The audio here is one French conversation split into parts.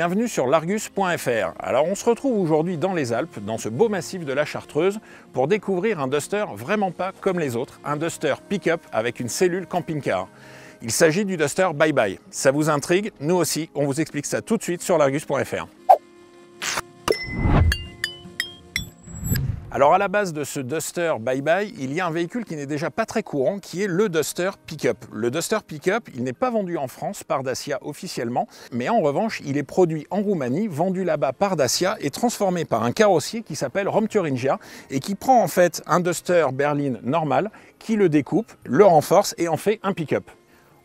bienvenue sur l'Argus.fr. Alors on se retrouve aujourd'hui dans les Alpes, dans ce beau massif de la Chartreuse, pour découvrir un Duster vraiment pas comme les autres, un Duster pick-up avec une cellule camping-car. Il s'agit du Duster Bye Bye. Ça vous intrigue? Nous aussi, on vous explique ça tout de suite sur l'Argus.fr. Alors à la base de ce Duster Bye Bye, il y a un véhicule qui n'est déjà pas très courant, qui est le Duster Pickup. Le Duster Pickup, il n'est pas vendu en France par Dacia officiellement, mais en revanche, il est produit en Roumanie, vendu là-bas par Dacia et transformé par un carrossier qui s'appelle Rome Thuringia et qui prend en fait un Duster berline normal, qui le découpe, le renforce et en fait un pick-up.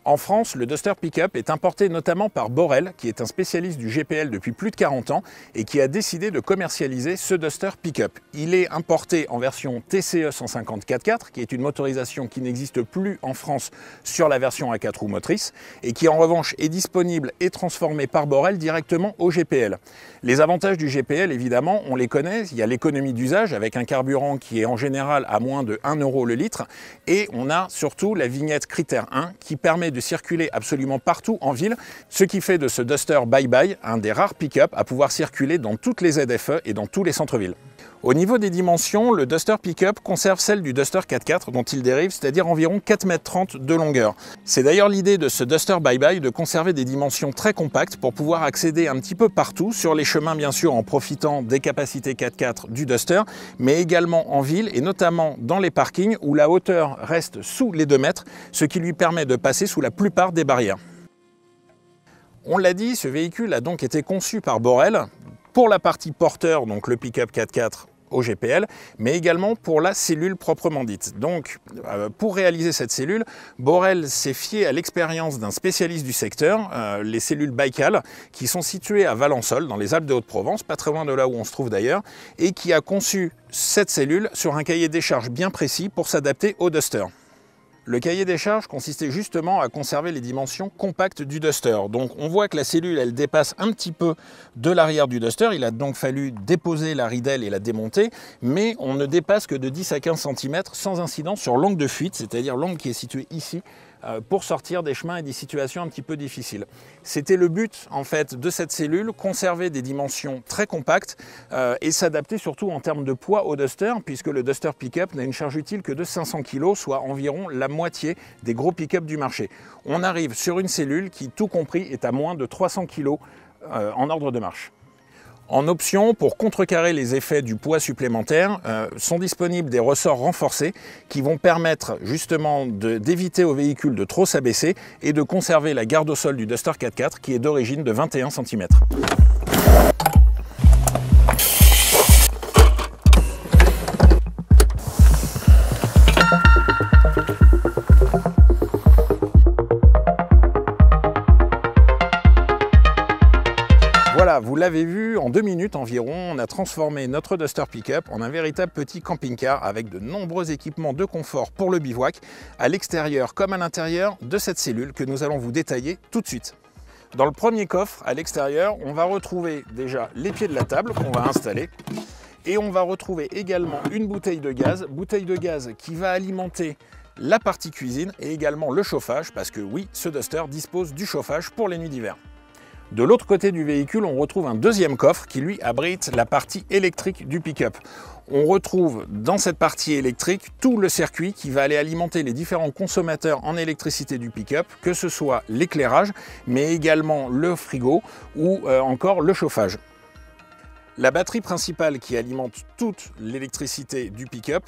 En France, le Duster Pickup est importé notamment par Borel, qui est un spécialiste du GPL depuis plus de 40 ans et qui a décidé de commercialiser ce Duster Pickup. Il est importé en version TCE 150 4x4, qui est une motorisation qui n'existe plus en France sur la version à 4 roues motrices et qui en revanche est disponible et transformé par Borel directement au GPL. Les avantages du GPL, évidemment, on les connaît. Il y a l'économie d'usage avec un carburant qui est en général à moins de 1 € le litre et on a surtout la vignette Critère 1 qui permet de circuler absolument partout en ville, ce qui fait de ce Duster Bye Bye un des rares pick-up à pouvoir circuler dans toutes les ZFE et dans tous les centres-villes. Au niveau des dimensions, le Duster Pickup conserve celle du Duster 4x4 dont il dérive, c'est-à-dire environ 4,30 m de longueur. C'est d'ailleurs l'idée de ce Duster Bye Bye de conserver des dimensions très compactes pour pouvoir accéder un petit peu partout, sur les chemins bien sûr en profitant des capacités 4x4 du Duster, mais également en ville et notamment dans les parkings où la hauteur reste sous les 2 mètres, ce qui lui permet de passer sous la plupart des barrières. On l'a dit, ce véhicule a donc été conçu par Borel pour la partie porteur, donc le pick-up 4x4 au GPL, mais également pour la cellule proprement dite. Donc, pour réaliser cette cellule, Borel s'est fié à l'expérience d'un spécialiste du secteur, les cellules Baikal, qui sont situées à Valençol, dans les Alpes de Haute-Provence, pas très loin de là où on se trouve d'ailleurs, et qui a conçu cette cellule sur un cahier des charges bien précis pour s'adapter au Duster. Le cahier des charges consistait justement à conserver les dimensions compactes du Duster. Donc on voit que la cellule, elle dépasse un petit peu de l'arrière du Duster. Il a donc fallu déposer la ridelle et la démonter, mais on ne dépasse que de 10 à 15 cm sans incidence sur l'angle de fuite, c'est-à-dire l'angle qui est situé ici, pour sortir des chemins et des situations un petit peu difficiles. C'était le but en fait de cette cellule, conserver des dimensions très compactes et s'adapter surtout en termes de poids au Duster, puisque le Duster Pickup n'a une charge utile que de 500 kg, soit environ la moitié des gros pick-up du marché. On arrive sur une cellule qui, tout compris, est à moins de 300 kg en ordre de marche. En option, pour contrecarrer les effets du poids supplémentaire, sont disponibles des ressorts renforcés qui vont permettre justement d'éviter au véhicule de trop s'abaisser et de conserver la garde au sol du Duster 4x4 qui est d'origine de 21 cm. Voilà, vous l'avez vu, en 2 minutes environ, on a transformé notre Duster Pickup en un véritable petit camping-car avec de nombreux équipements de confort pour le bivouac, à l'extérieur comme à l'intérieur de cette cellule que nous allons vous détailler tout de suite. Dans le premier coffre, à l'extérieur, on va retrouver déjà les pieds de la table qu'on va installer et on va retrouver également une bouteille de gaz qui va alimenter la partie cuisine et également le chauffage, parce que oui, ce Duster dispose du chauffage pour les nuits d'hiver. De l'autre côté du véhicule, on retrouve un deuxième coffre qui lui abrite la partie électrique du pick-up. On retrouve dans cette partie électrique tout le circuit qui va aller alimenter les différents consommateurs en électricité du pick-up, que ce soit l'éclairage, mais également le frigo ou encore le chauffage. La batterie principale qui alimente toute l'électricité du pick-up,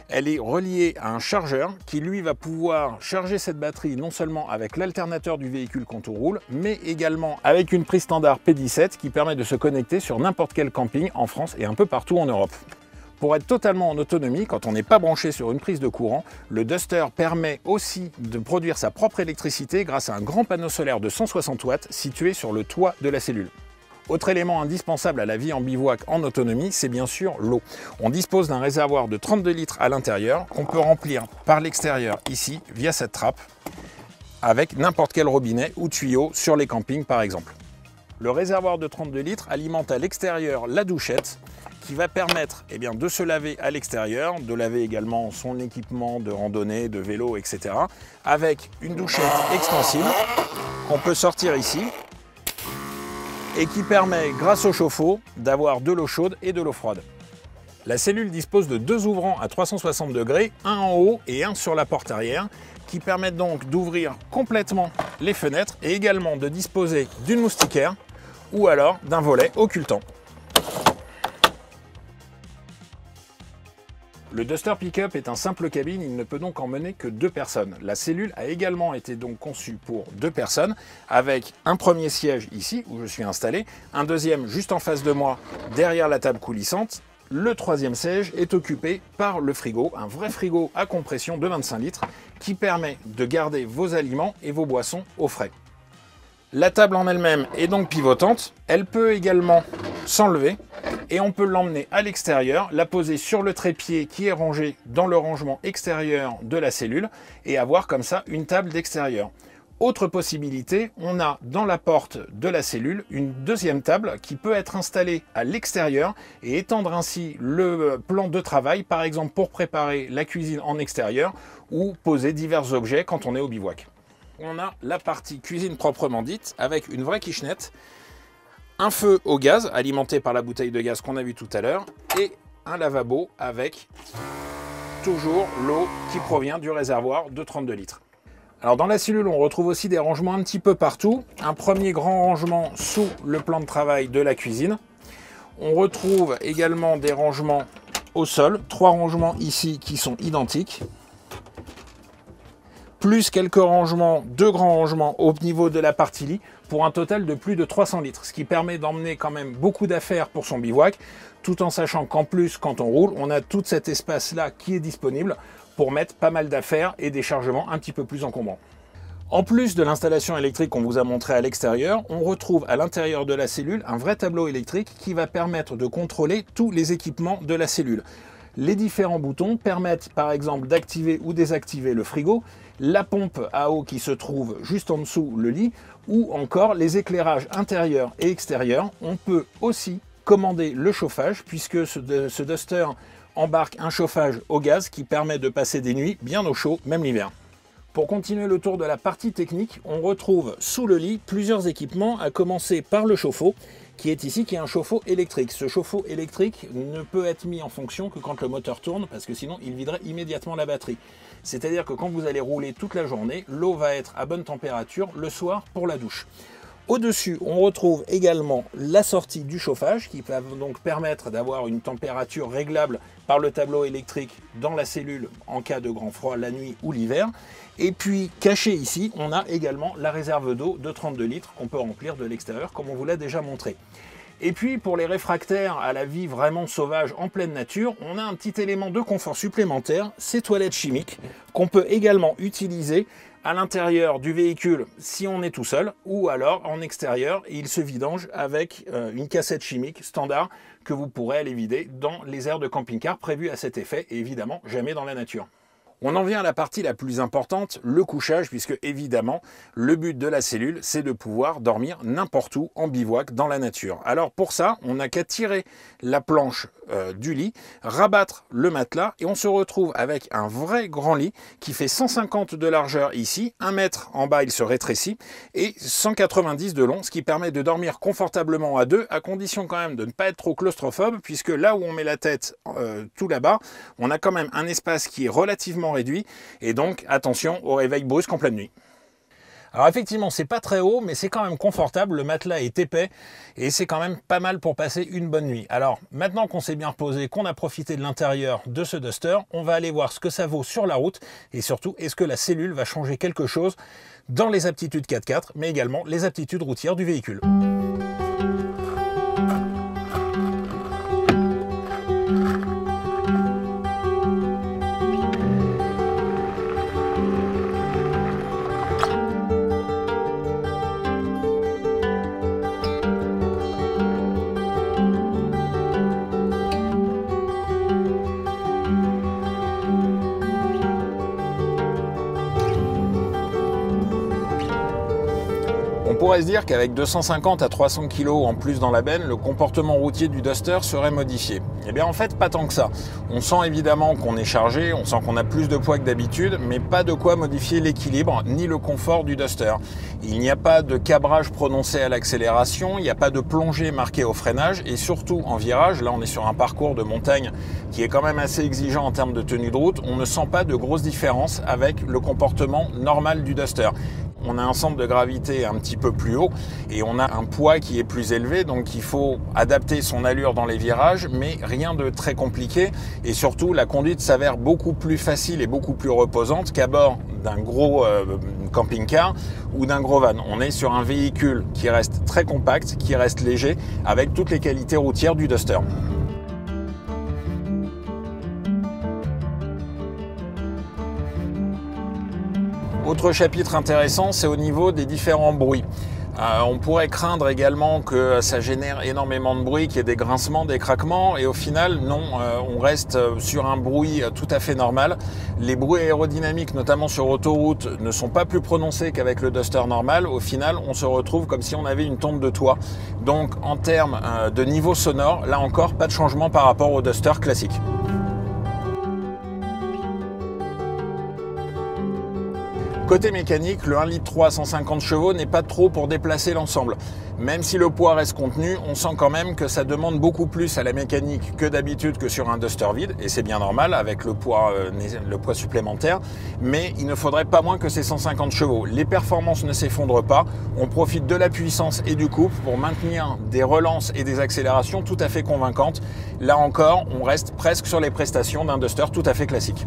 elle est reliée à un chargeur qui lui va pouvoir charger cette batterie non seulement avec l'alternateur du véhicule quand on roule, mais également avec une prise standard P17 qui permet de se connecter sur n'importe quel camping en France et un peu partout en Europe. Pour être totalement en autonomie, quand on n'est pas branché sur une prise de courant, le Duster permet aussi de produire sa propre électricité grâce à un grand panneau solaire de 160 watts situé sur le toit de la cellule. Autre élément indispensable à la vie en bivouac en autonomie, c'est bien sûr l'eau. On dispose d'un réservoir de 32 litres à l'intérieur qu'on peut remplir par l'extérieur ici via cette trappe avec n'importe quel robinet ou tuyau sur les campings par exemple. Le réservoir de 32 litres alimente à l'extérieur la douchette qui va permettre de se laver à l'extérieur, de laver également son équipement de randonnée, de vélo, etc. avec une douchette extensible qu'on peut sortir ici et qui permet, grâce au chauffe-eau, d'avoir de l'eau chaude et de l'eau froide. La cellule dispose de 2 ouvrants à 360 degrés, un en haut et un sur la porte arrière, qui permettent donc d'ouvrir complètement les fenêtres et également de disposer d'une moustiquaire ou alors d'un volet occultant. Le Duster Pickup est un simple cabine, il ne peut donc emmener que 2 personnes. La cellule a également été donc conçue pour 2 personnes, avec un premier siège ici, où je suis installé, un deuxième juste en face de moi, derrière la table coulissante. Le troisième siège est occupé par le frigo, un vrai frigo à compression de 25 litres, qui permet de garder vos aliments et vos boissons au frais. La table en elle-même est donc pivotante, elle peut également s'enlever, et on peut l'emmener à l'extérieur, la poser sur le trépied qui est rangé dans le rangement extérieur de la cellule et avoir comme ça une table d'extérieur. Autre possibilité, on a dans la porte de la cellule une deuxième table qui peut être installée à l'extérieur et étendre ainsi le plan de travail, par exemple pour préparer la cuisine en extérieur ou poser divers objets quand on est au bivouac. On a la partie cuisine proprement dite avec une vraie kitchenette, un feu au gaz alimenté par la bouteille de gaz qu'on a vu tout à l'heure et un lavabo avec toujours l'eau qui provient du réservoir de 32 litres. Alors dans la cellule, on retrouve aussi des rangements un petit peu partout. Un premier grand rangement sous le plan de travail de la cuisine. On retrouve également des rangements au sol, 3 rangements ici qui sont identiques. Plus quelques rangements, 2 grands rangements au niveau de la partie lit, pour un total de plus de 300 litres, ce qui permet d'emmener quand même beaucoup d'affaires pour son bivouac, tout en sachant qu'en plus, quand on roule, on a tout cet espace-là qui est disponible pour mettre pas mal d'affaires et des chargements un petit peu plus encombrants. En plus de l'installation électrique qu'on vous a montré à l'extérieur, on retrouve à l'intérieur de la cellule un vrai tableau électrique qui va permettre de contrôler tous les équipements de la cellule. Les différents boutons permettent par exemple d'activer ou désactiver le frigo, la pompe à eau qui se trouve juste en dessous le lit, ou encore les éclairages intérieurs et extérieurs. On peut aussi commander le chauffage puisque ce Duster embarque un chauffage au gaz qui permet de passer des nuits bien au chaud, même l'hiver. Pour continuer le tour de la partie technique, on retrouve sous le lit plusieurs équipements, à commencer par le chauffe-eau, qui est ici, qui est un chauffe-eau électrique. Ce chauffe-eau électrique ne peut être mis en fonction que quand le moteur tourne, parce que sinon il viderait immédiatement la batterie. C'est-à-dire que quand vous allez rouler toute la journée, l'eau va être à bonne température le soir pour la douche. Au-dessus, on retrouve également la sortie du chauffage qui va donc permettre d'avoir une température réglable par le tableau électrique dans la cellule en cas de grand froid la nuit ou l'hiver. Et puis caché ici, on a également la réserve d'eau de 32 litres qu'on peut remplir de l'extérieur comme on vous l'a déjà montré. Et puis pour les réfractaires à la vie vraiment sauvage en pleine nature, on a un petit élément de confort supplémentaire, ces toilettes chimiques qu'on peut également utiliser à l'intérieur du véhicule si on est tout seul, ou alors en extérieur, et il se vidange avec une cassette chimique standard que vous pourrez aller vider dans les aires de camping-car prévues à cet effet, et évidemment jamais dans la nature. On en vient à la partie la plus importante, le couchage, puisque évidemment, le but de la cellule, c'est de pouvoir dormir n'importe où en bivouac dans la nature. Alors pour ça, on n'a qu'à tirer la planche du lit, rabattre le matelas, et on se retrouve avec un vrai grand lit qui fait 150 de largeur ici, 1 mètre en bas il se rétrécit, et 190 de long, ce qui permet de dormir confortablement à 2, à condition quand même de ne pas être trop claustrophobe, puisque là où on met la tête tout là-bas, on a quand même un espace qui est relativement réduit, et donc attention au réveil brusque en pleine nuit. Alors effectivement, c'est pas très haut, mais c'est quand même confortable, le matelas est épais, et c'est quand même pas mal pour passer une bonne nuit. Alors maintenant qu'on s'est bien reposé, qu'on a profité de l'intérieur de ce Duster, on va aller voir ce que ça vaut sur la route, et surtout, est-ce que la cellule va changer quelque chose dans les aptitudes 4x4, mais également les aptitudes routières du véhicule. On pourrait se dire qu'avec 250 à 300 kg en plus dans la benne, le comportement routier du Duster serait modifié. Eh bien en fait, pas tant que ça. On sent évidemment qu'on est chargé, on sent qu'on a plus de poids que d'habitude, mais pas de quoi modifier l'équilibre ni le confort du Duster. Il n'y a pas de cabrage prononcé à l'accélération, il n'y a pas de plongée marquée au freinage, et surtout en virage, là on est sur un parcours de montagne qui est quand même assez exigeant en termes de tenue de route, on ne sent pas de grosses différences avec le comportement normal du Duster. On a un centre de gravité un petit peu plus haut et on a un poids qui est plus élevé, donc il faut adapter son allure dans les virages, mais rien de très compliqué. Et surtout, la conduite s'avère beaucoup plus facile et beaucoup plus reposante qu'à bord d'un gros camping-car ou d'un gros van. On est sur un véhicule qui reste très compact, qui reste léger, avec toutes les qualités routières du Duster. Autre chapitre intéressant, c'est au niveau des différents bruits. On pourrait craindre également que ça génère énormément de bruit, qu'il y ait des grincements, des craquements, et au final, non, on reste sur un bruit tout à fait normal. Les bruits aérodynamiques, notamment sur autoroute, ne sont pas plus prononcés qu'avec le Duster normal. Au final, on se retrouve comme si on avait une tombe de toit. Donc, en termes de niveau sonore, là encore, pas de changement par rapport au Duster classique. Côté mécanique, le 1,3 litre à 150 chevaux n'est pas trop pour déplacer l'ensemble. Même si le poids reste contenu, on sent quand même que ça demande beaucoup plus à la mécanique que d'habitude que sur un Duster vide, et c'est bien normal avec le poids supplémentaire, mais il ne faudrait pas moins que ces 150 chevaux. Les performances ne s'effondrent pas, on profite de la puissance et du couple pour maintenir des relances et des accélérations tout à fait convaincantes. Là encore, on reste presque sur les prestations d'un Duster tout à fait classique.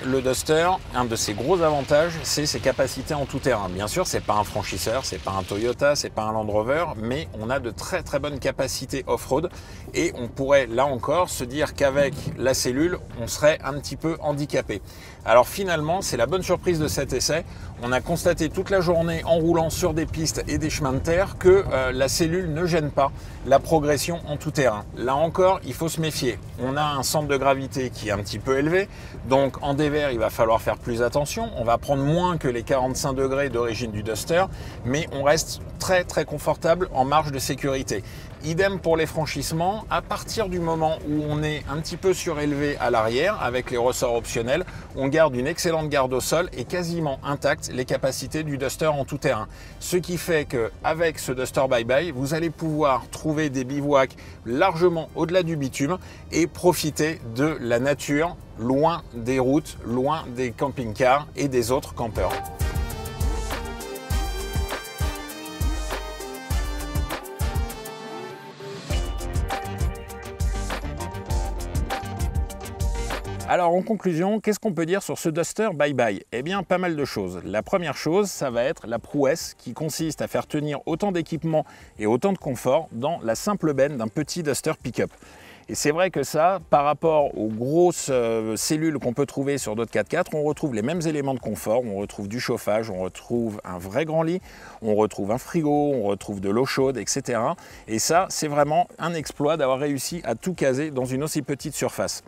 Le Duster, un de ses gros avantages, c'est ses capacités en tout terrain. Bien sûr, c'est pas un franchisseur, c'est pas un Toyota, c'est pas un Land Rover, mais on a de très très bonnes capacités off-road et on pourrait là encore se dire qu'avec la cellule, on serait un petit peu handicapé. Alors finalement, c'est la bonne surprise de cet essai. On a constaté toute la journée en roulant sur des pistes et des chemins de terre que la cellule ne gêne pas la progression en tout terrain. Là encore, il faut se méfier. On a un centre de gravité qui est un petit peu élevé, donc en dévers, il va falloir faire plus attention. On va prendre moins que les 45 degrés d'origine du Duster, mais on reste très très confortable en marge de sécurité. Idem pour les franchissements, à partir du moment où on est un petit peu surélevé à l'arrière, avec les ressorts optionnels, on garde une excellente garde au sol et quasiment intacte les capacités du Duster en tout terrain. Ce qui fait qu'avec ce Duster Bye Bye, vous allez pouvoir trouver des bivouacs largement au-delà du bitume et profiter de la nature, loin des routes, loin des camping-cars et des autres campeurs. Alors en conclusion, qu'est-ce qu'on peut dire sur ce Duster Bye Bye? Eh bien pas mal de choses. La première chose, ça va être la prouesse qui consiste à faire tenir autant d'équipement et autant de confort dans la simple benne d'un petit Duster pick-up. Et c'est vrai que ça, par rapport aux grosses cellules qu'on peut trouver sur d'autres 4x4, on retrouve les mêmes éléments de confort, on retrouve du chauffage, on retrouve un vrai grand lit, on retrouve un frigo, on retrouve de l'eau chaude, etc. Et ça, c'est vraiment un exploit d'avoir réussi à tout caser dans une aussi petite surface.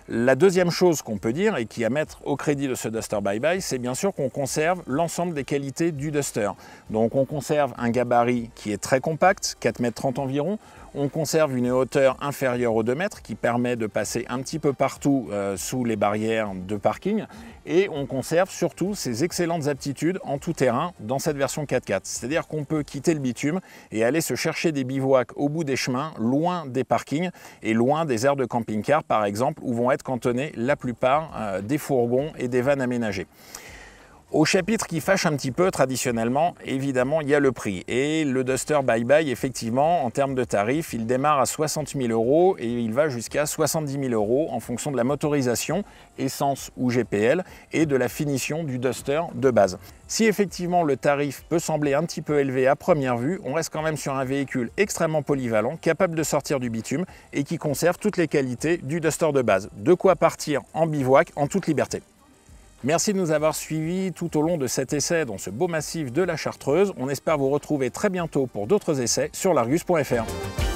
La deuxième chose qu'on peut dire et qui est à mettre au crédit de ce Duster Bye Bye, c'est bien sûr qu'on conserve l'ensemble des qualités du Duster. Donc on conserve un gabarit qui est très compact, 4,30 m environ. On conserve une hauteur inférieure aux 2 mètres qui permet de passer un petit peu partout sous les barrières de parking. Et on conserve surtout ces excellentes aptitudes en tout terrain dans cette version 4x4. C'est-à-dire qu'on peut quitter le bitume et aller se chercher des bivouacs au bout des chemins, loin des parkings et loin des aires de camping-car par exemple, où vont être cantonnés la plupart des fourgons et des vannes aménagées. Au chapitre qui fâche un petit peu traditionnellement, évidemment, il y a le prix. Et le Duster Bye Bye, effectivement, en termes de tarifs, il démarre à 60 000 € et il va jusqu'à 70 000 € en fonction de la motorisation, essence ou GPL, et de la finition du Duster de base. Si effectivement le tarif peut sembler un petit peu élevé à première vue, on reste quand même sur un véhicule extrêmement polyvalent, capable de sortir du bitume et qui conserve toutes les qualités du Duster de base. De quoi partir en bivouac en toute liberté. Merci de nous avoir suivis tout au long de cet essai dans ce beau massif de la Chartreuse. On espère vous retrouver très bientôt pour d'autres essais sur l'Argus.fr.